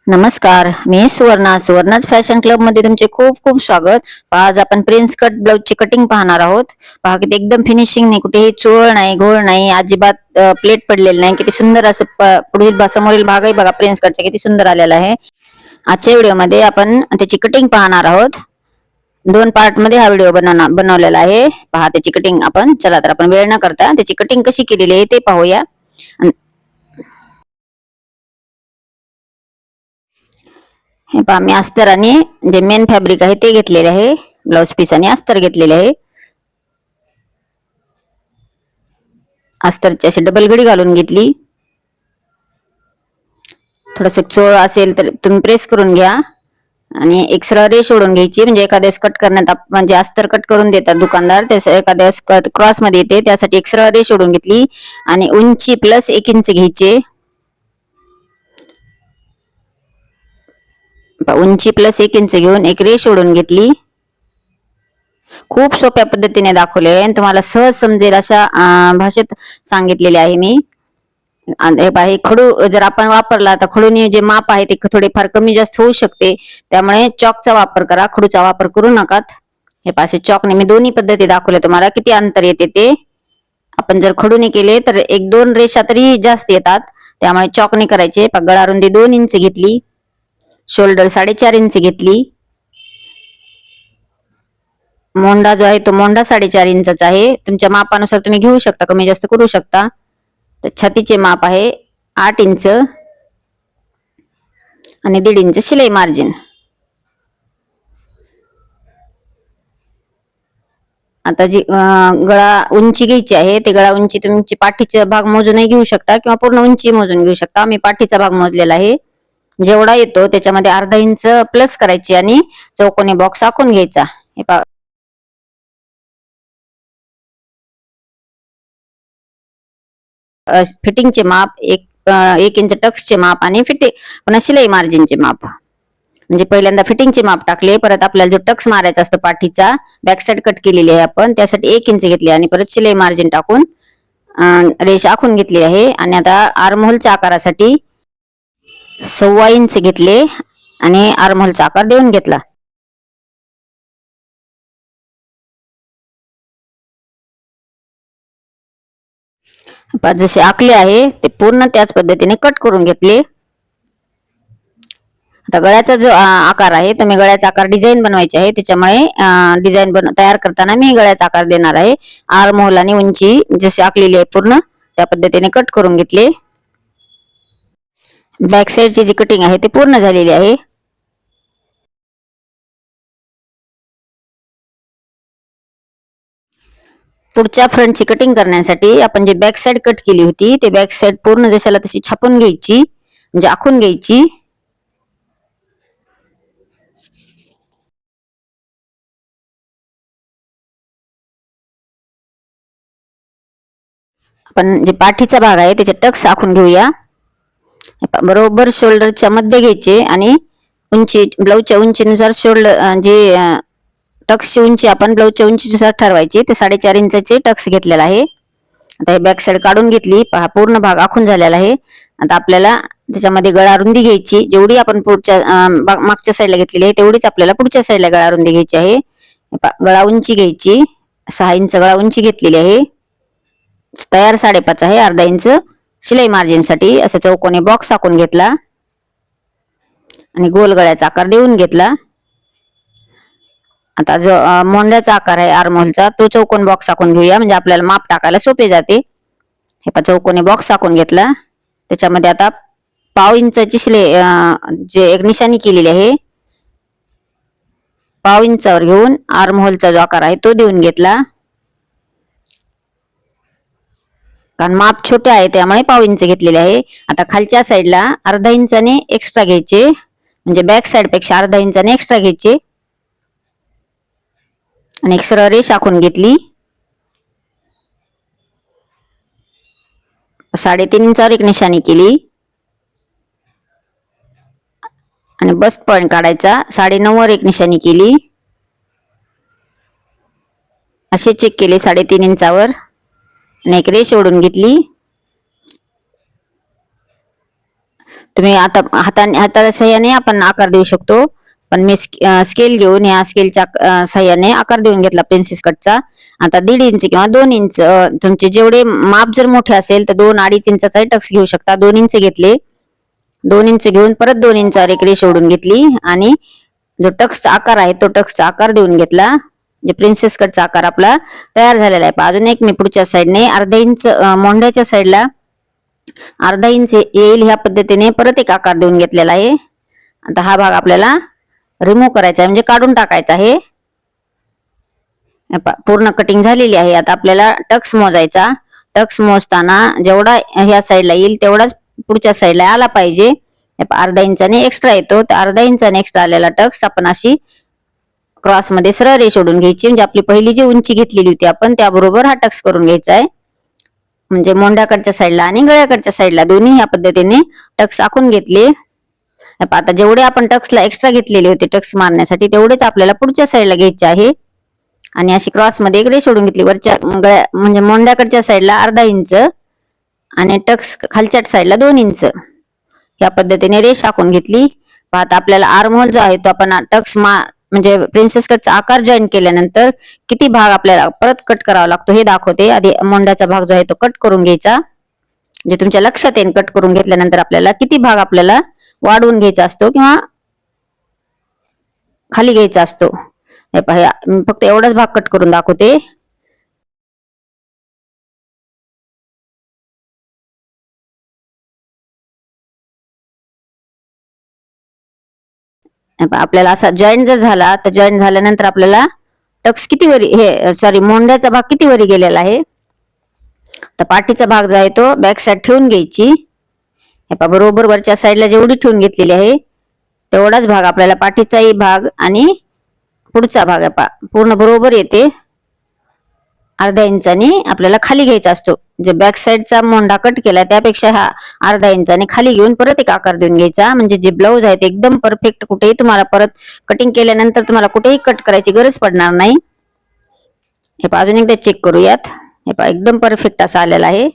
नमस्कार, मी सुवर्णाच fashion club मध्ये तुमचे खूप खूप स्वागत. आज आपण प्रिन्स कट ब्लाउज ची कटिंग पाहणार आहोत. पहा किती एकदम फिनिशिंग नाही, कुठेही चोळ नाही, घोळ नाही, अजिबात प्लेट पडलेली नाही. किती सुंदर असं पुढील समोरील भागही बघा, प्रिन्स कटचा किती सुंदर आलेला आहे. आजच्या व्हिडिओ मध्ये आपण त्याची कटिंग पाहणार आहोत. दोन पार्ट मध्ये हा व्हिडिओ बनवलेला आहे. पहा त्याची कटिंग आपण. चला तर आपण वेळ न करता त्याची कटिंग कशी केलेली आहे ते पाहूया. हे पहा, मी अस्तर आणि जे मेन फॅब्रिक आहे ते घेतलेले आहे. ब्लाउज पीस आणि अस्तर घेतलेले आहे. अस्तरची अशी डबल घडी घालून घेतली. थोडस चोळ असेल तर तुम्ही प्रेस करून घ्या आणि एक सरळ रेष ओढून घ्यायची. म्हणजे एखाद्यास कट करण्यात म्हणजे अस्तर कट करून देतात दुकानदार, त्यास एखाद्यास क्रॉस मध्ये येते, त्यासाठी एक सरळ रेष ओढून घेतली आणि उंची प्लस 1 इंच घ्यायचे. उंची प्लस 1 इंच घेऊन एक रेष ओढून घेतली. खूप सोप्या पद्धतीने दाखवले आणि तुम्हाला सहज समजेल अशा भाषेत सांगितलेले आहे मी. हे खडू जर आपण वापरला तर खडूने जे माप आहे ते थोडेफार कमी जास्त होऊ शकते. त्यामुळे चॉकचा वापर करा, खडूचा वापर करू नका. हे पासे चॉकने मी दोन्ही पद्धती दाखवले तुम्हाला किती अंतर येते ते. आपण जर खडूने केले तर 1-2 रेषा तरी जास्त येतात, त्यामुळे चॉकने करायचे. गळा रुंदी 2 इंच घेतली. शोल्डर 4.5 इंच घेतली. मोंढा जो आहे तो मोंढा 4.5 इंचाचा आहे. तुमच्या मापानुसार तुम्ही घेऊ शकता, कमी जास्त करू शकता. तर छातीचे माप आहे 8 इंच आणि 1.5 इंच शिलाई मार्जिन. आता जी गळा उंची घ्यायची आहे, ते गळा उंची तुमची पाठीचा भाग मोजूनही घेऊ शकता किंवा पूर्ण उंची मोजून घेऊ शकता. मी पाठीचा भाग मोजलेला आहे. जेवढा येतो त्याच्यामध्ये अर्धा इंच प्लस करायची आणि चौकोनी बॉक्स आखून घ्यायचा. हे फिटिंगचे माप 1 इंच टक्सचे माप आणि पुन्हा शिलाई मार्जिनचे माप. म्हणजे पहिल्यांदा फिटिंगचे माप टाकले, परत आपल्याला जो टक्स मारायचा असतो पाठीचा, बॅक साइड कट केलेली आहे आपण, त्यासाठी 1 इंच घेतली आणि परत शिलाई मार्जिन टाकून रेष आखून घेतली आहे. आणि आता आर्महोलच्या आकारासाठी 1.25 इंच घेतले आणि आर्महोलचा आकार देऊन घेतला. जसे आखले आहे ते पूर्ण त्याच पद्धतीने कट करून घेतले. आता गळ्याचा जो आकार आहे, तर मी गळ्याचा आकार डिझाईन बनवायचे आहे, त्याच्यामुळे डिझाईन तयार करताना मी गळ्याचा आकार देणार आहे. आर्म होल आणि उंची जशी आखलेली आहे पूर्ण त्या पद्धतीने कट करून घेतले. बॅक साईडची जी कटिंग आहे ती पूर्ण झालेली आहे. पुढच्या फ्रंटची कटिंग करण्यासाठी आपण जे बॅक साइड कट केली होती ते बॅक साइड पूर्ण जशाला तशी छापून घ्यायची, म्हणजे आखून घ्यायची. आपण जे पाठीचा भाग आहे त्याचे टक्स आखून घेऊया. बरोबर शोल्डरच्या मध्ये घ्यायचे आणि उंची ब्लाऊजच्या उंचीनुसार शोल्डर जे टक्सची उंची आपण ब्लाऊजच्या उंचीनुसार ठरवायची. ते 4.5 इंचाचे टक्स घेतलेला आहे. आता हे बॅक साइड काढून घेतली. पहा पूर्ण भाग आखून झालेला आहे. आता आपल्याला त्याच्यामध्ये गळा रुंदी घ्यायची. जेवढी आपण पुढच्या मागच्या साईडला घेतलेली आहे तेवढीच आपल्याला पुढच्या साईडला गळा रुंदी घ्यायची आहे. गळा उंची घ्यायची. 6 इंच गळा उंची घेतलेली आहे. तयार 5.5 आहे. अर्धा इंच शिलाई मार्जिन साठी असं चौकोनी बॉक्स आखून घेतला आणि गोल गळ्याचा आकार देऊन घेतला. आता जो मोंढ्याचा आकार आहे आर्महोलचा, तो चौकोन बॉक्स आखून घेऊया, म्हणजे आपल्याला माप टाकायला सोपे जाते. हे चौकोनी बॉक्स आखून घेतला. त्याच्यामध्ये आता 1/2 इंचाची शिलाई जे एक निशाणी केलेली आहे 1/2 इंचावर घेऊन आर्महोलचा जो आकार आहे तो देऊन घेतला. कारण माप छोटे आहे त्यामुळे 1/2 इंच घेतलेले आहे. आता खालच्या साईडला अर्धा इंचाने एक्स्ट्रा घ्यायचे, म्हणजे बॅक साइड पेक्षा अर्धा इंचाने एक्स्ट्रा घ्यायचे आणि एक सरळ रेष आखून घेतली. 3.5 इंचावर एक निशाणी केली आणि बस्ट पॉइंट काढायचा. 9.5 वर एक निशाणी केली. असे चेक केले 3.5 इंचावर आणि एक रेष ओढून घेतली. तुम्ही आता हाताच्या सहाय्याने आपण आकार देऊ शकतो, पण मी स्केल घेऊन या स्केलच्या सहाय्याने आकार देऊन घेतला प्रिन्सेस कटचा. आता 1.5 इंच किंवा 2 इंच, तुमचे जेवढे माप जर मोठे असेल तर 2-2.5 इंचाचा टक्स घेऊ शकता. 2 इंच घेतले. 2 इंच घेऊन परत 2 इंचावर एक रेष ओढून घेतली आणि जो टक्सचा आकार आहे तो टक्सचा आकार देऊन घेतला. जे प्रिन्सेस कटचा आकार आपला तयार झालेला आहे. अजून एक मी पुढच्या साईडने अर्धा इंच, मोंढ्याच्या साईडला अर्धा इंच येईल ह्या पद्धतीने परत एक आकार देऊन घेतलेला आहे. आता हा भाग आपल्याला रिमूव्ह करायचा आहे, म्हणजे काढून टाकायचा आहे. पूर्ण कटिंग झालेली आहे. आता आपल्याला टक्स मोजायचा. टक्स मोजताना जेवढा ह्या साईडला येईल तेवढाच पुढच्या साईडला आला पाहिजे. अर्धा इंचाने एक्स्ट्रा येतो, तर अर्धा इंचाने एक्स्ट्रा आलेला टक्स आपण अशी क्रॉस मध्ये सरळ रेष ओढून घ्यायची. म्हणजे आपली पहिली जी उंची घेतलेली होती आपण त्याबरोबर हा टक्स करून घ्यायचा आहे. म्हणजे मोंढ्याकडच्या साईडला आणि गळ्याकडच्या साईडला दोन्ही ह्या पद्धतीने टक्स आखून घेतले. आता जेवढे आपण टक्सला एक्स्ट्रा घेतलेले होते टक्स मारण्यासाठी तेवढेच आपल्याला पुढच्या साईडला घ्यायचे आहे. आणि अशी क्रॉस मध्ये एक रेष ओढून घेतली. वरच्या गळ्या म्हणजे मोंढ्याकडच्या साईडला अर्धा इंच आणि टक्स खालच्या साईडला 2 इंच या पद्धतीने रेष आखून घेतली. आता आपल्याला आर्महोल जो आहे तो आपण टक्स म्हणजे प्रिन्सेस कटचा आकार जॉईन केल्यानंतर किती भाग आपल्याला परत कट करावा लागतो हे दाखवते. आधी मोंढ्याचा भाग जो आहे तो कट करून घ्यायचा. जे तुमच्या लक्षात येईल कट करून घेतल्यानंतर आपल्याला किती भाग आपल्याला वाढवून घ्यायचा असतो किंवा खाली घ्यायचा असतो. हे पहा, मी फक्त एवढाच भाग कट करून दाखवते. आपल्याला असा जॉईंट जर झाला तर जॉईंट झाल्यानंतर आपल्याला टक्स किती वरी मोंढ्याचा भाग किती वरी गेलेला आहे. तर पाठीचा भाग जो आहे तो बॅक साइड ठेवून घ्यायची. हे पहा, बरोबर वरच्या साईडला जेवढी ठेवून घेतलेली आहे तेवढाच भाग आपल्याला पाठीचाही भाग आणि पुढचा भाग पूर्ण बरोबर येते. अर्धा इंचाने आपल्याला खाली घ्यायचा असतो. जे बॅक साइडचा मोंढा कट केला त्यापेक्षा हा अर्धा इंचाने खाली घेऊन परत एक आकार देऊन घ्यायचा. म्हणजे जे ब्लाऊज आहे ते एकदम परफेक्ट, कुठेही तुम्हाला परत कटिंग केल्यानंतर तुम्हाला कुठेही कट करायची गरज पडणार नाही. हे पहा, अजून एकदा चेक करूयात. हे पहा, एकदम परफेक्ट असा आलेला आहे.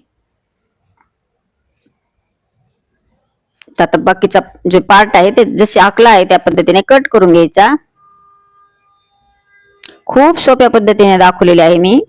आता बाकीचा जे पार्ट आहे ते जसे आखला आहे त्या पद्धतीने कट करून घ्यायचा. खूप सोप्या पद्धतीने दाखवलेले आहे मी.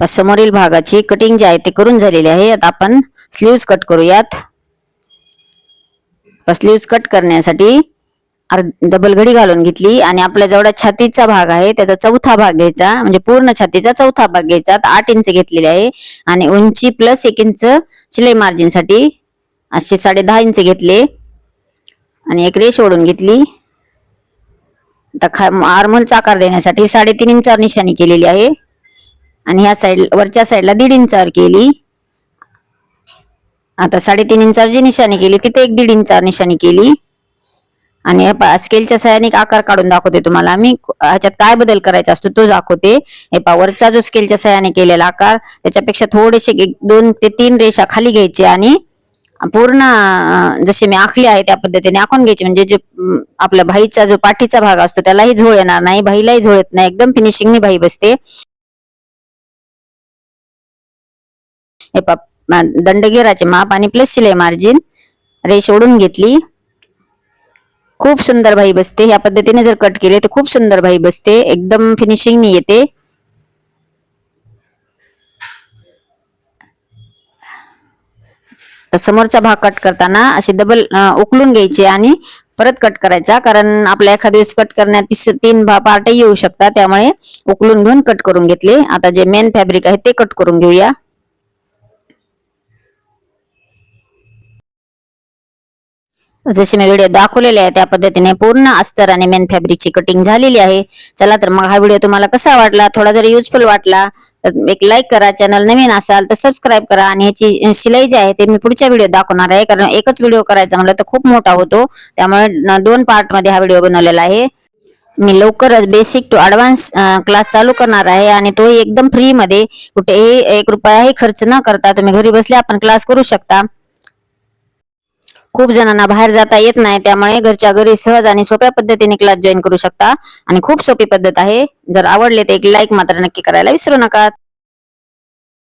समोरील भागाची कटिंग जी आहे ते करून झालेली आहे. आता आपण स्लीव्ज कट करूयात. स्लीव्ज कट करण्यासाठी डबल घडी घालून घेतली आणि आपल्या जेवढा छातीचा भाग आहे त्याचा चौथा भाग घ्यायचा. म्हणजे पूर्ण छातीचा चौथा भाग घ्यायचा. 8 इंच घेतलेले आहे आणि उंची प्लस 1 इंच शिलाई मार्जिन साठी असे 10.5 इंच घेतले आणि एक रेष ओढून घेतली. आता आर्महोलचा आकार देण्यासाठी 3.5 इंचावर निशाणी केलेली आहे आणि ह्या साइड वरच्या साईडला 1.5 इंचावर केली. आता 3.5 इंचावर जी निशाणी केली तिथे 1.5 इंचावर निशाणी केली आणि स्केलच्या सहाय्याने आकार काढून दाखवते तुम्हाला. मी ह्याच्यात काय बदल करायचा असतो तो दाखवते. हे पहा, वरचा जो स्केलच्या सहाय्याने केलेला आकार त्याच्यापेक्षा थोडेसे 2 ते 3 रेषा खाली घ्यायचे आणि पूर्ण जसे मी आखली आहे त्या पद्धतीने आखून घ्यायचे. म्हणजे जे आपल्या बाहीचा जो पाठीचा भाग असतो त्यालाही झोळ येणार नाही, बाहीलाही झोळ येत नाही, एकदम फिनिशिंगनी बाही बसते. हे दंडघेराचे माप आणि प्लस शिलाई मार्जिन रेष ओढून घेतली. खूप सुंदर बाही बसते. ह्या पद्धतीने जर कट केले तर खूप सुंदर बाही बसते, एकदम फिनिशिंग नी येते. तर समोरचा भाग कट करताना असे डबल उकलून घ्यायचे आणि परत कट करायचा. कारण आपल्या एखाद्या वेळेस कट करण्यात 3 पार्ट येऊ शकतात, त्यामुळे उकलून घेऊन कट करून घेतले. आता जे मेन फॅब्रिक आहे ते कट करून घेऊया. जसे मी व्हिडिओ दाखवलेले आहे त्या पद्धतीने पूर्ण अस्तर आणि मेन फॅब्रिकची कटिंग झालेली आहे. चला तर मग हा व्हिडिओ तुम्हाला कसा वाटला, थोडा जरी युजफुल वाटला तर एक लाईक करा. चॅनल नवीन असाल तर सबस्क्राईब करा. आणि ह्याची शिलाई जी आहे ते मी पुढच्या व्हिडिओ दाखवणार आहे, कारण एकच व्हिडिओ करायचा म्हणलं तर खूप मोठा होतो, त्यामुळे 2 पार्ट मध्ये हा व्हिडिओ बनवलेला आहे. मी लवकरच बेसिक टू ऍडव्हान्स क्लास चालू करणार आहे आणि तोही एकदम फ्री मध्ये, कुठेही 1 रुपयाही खर्च न करता तुम्ही घरी बसल्या आपण क्लास करू शकता. खूप जणांना बाहेर जाता येत नाही, त्यामुळे घरच्या घरी सहज आणि सोप्या पद्धतीने क्लास जॉईन करू शकता आणि खूप सोपी पद्धत आहे. जर आवडले तर एक लाईक मात्र नक्की करायला विसरू नका.